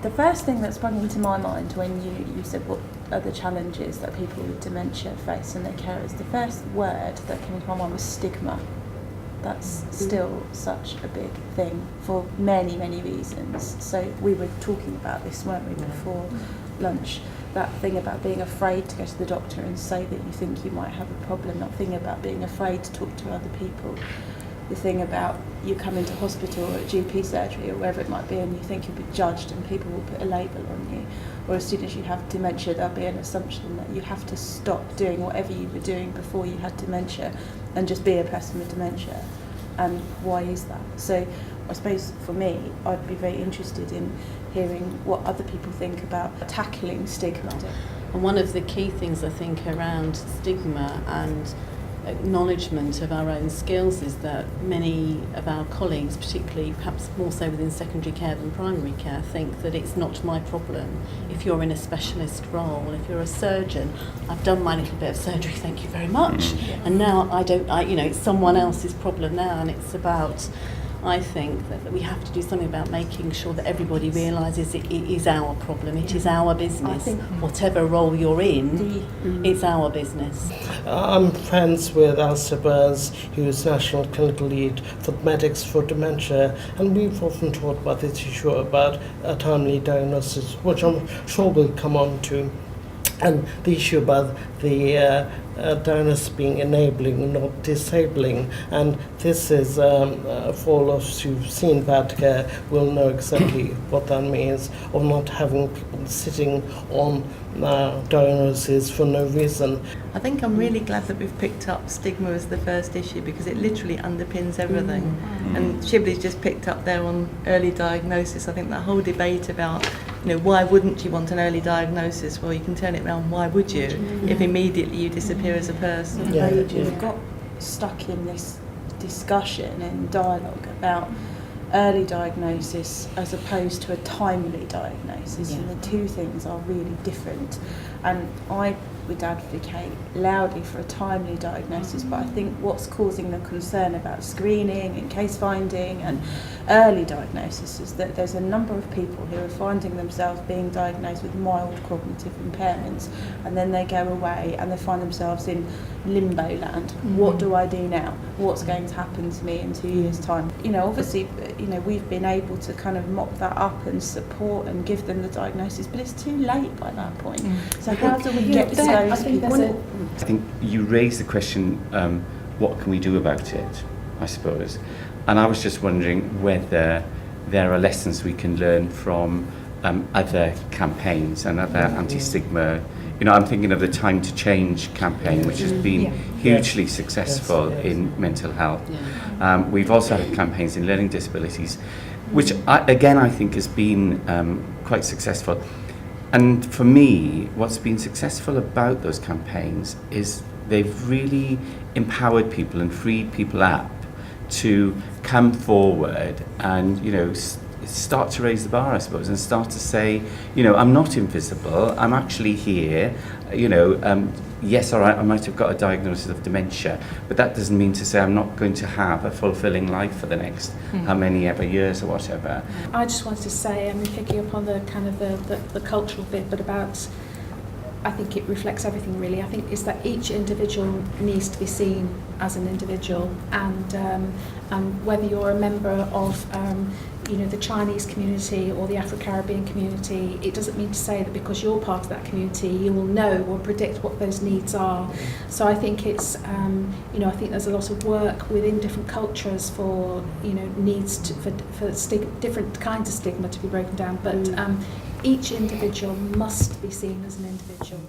The first thing that sprung into my mind when you said what are the challenges that people with dementia face and their carers, the first word that came into my mind was stigma. That's still such a big thing for many, many reasons. So we were talking about this, weren't we, before lunch? That thing about being afraid to go to the doctor and say that you think you might have a problem, that thing about being afraid to talk to other people, the thing about you come into hospital or at GP surgery or wherever it might be and you think you'll be judged and people will put a label on you, or as soon as you have dementia there'll be an assumption that you have to stop doing whatever you were doing before you had dementia and just be a person with dementia. And why is that? So I suppose for me, I'd be very interested in hearing what other people think about tackling stigma. And one of the key things I think around stigma and acknowledgement of our own skills is that many of our colleagues, particularly perhaps more so within secondary care than primary care, think that it's not my problem. If you're in a specialist role, if you're a surgeon, I've done my little bit of surgery, thank you very much, and now it's someone else's problem now, and it's about, I think that we have to do something about making sure that everybody realises it is our problem, it is our business. Whatever role you're in, it's our business. I'm friends with Alistair Burns, who's National Clinical Lead for Medics for Dementia, and we've often talked about this issue about a timely diagnosis, which I'm sure we'll come on to, and the issue about the diagnosis being enabling, not disabling. And this is, for all of us who've seen bad care, will know exactly what that means, of not having people sitting on diagnoses for no reason. I think I'm really glad that we've picked up stigma as the first issue, because it literally underpins everything. And Shibley's just picked up there on early diagnosis. I think that whole debate about, why wouldn't you want an early diagnosis? Well, you can turn it around, why would you, if immediately you disappear as a person? We've got stuck in this discussion and dialogue about early diagnosis as opposed to a timely diagnosis, and the two things are really different. And I would advocate loudly for a timely diagnosis, but I think what's causing the concern about screening and case finding and early diagnosis is that there's a number of people who are finding themselves being diagnosed with mild cognitive impairments, and then they go away and they find themselves in limbo land. What do I do now? What's going to happen to me in 2 years' time? Obviously, we've been able to kind of mop that up and support and give them the diagnosis, but it's too late by that point. So how do we get to those people? I think you raised the question, what can we do about it, I suppose. And I was just wondering whether there are lessons we can learn from other campaigns and other anti-stigma. I'm thinking of the Time to Change campaign, which has been hugely successful in mental health. We've also had campaigns in learning disabilities, which I think has been quite successful. And for me, what's been successful about those campaigns is they've really empowered people and freed people up to come forward and, start to raise the bar, I suppose, and start to say, I'm not invisible, I'm actually here, yes, all right, I might have got a diagnosis of dementia, but that doesn't mean to say I'm not going to have a fulfilling life for the next how many ever years or whatever. I just wanted to say, picking up on the kind of the cultural bit, but about, I think it reflects everything really. I think is that each individual needs to be seen as an individual, and whether you're a member of the Chinese community or the Afro-Caribbean community, it doesn't mean to say that because you're part of that community you will know or predict what those needs are. So I think it's I think there's a lot of work within different cultures for needs for different kinds of stigma to be broken down, but each individual must be seen as an individual.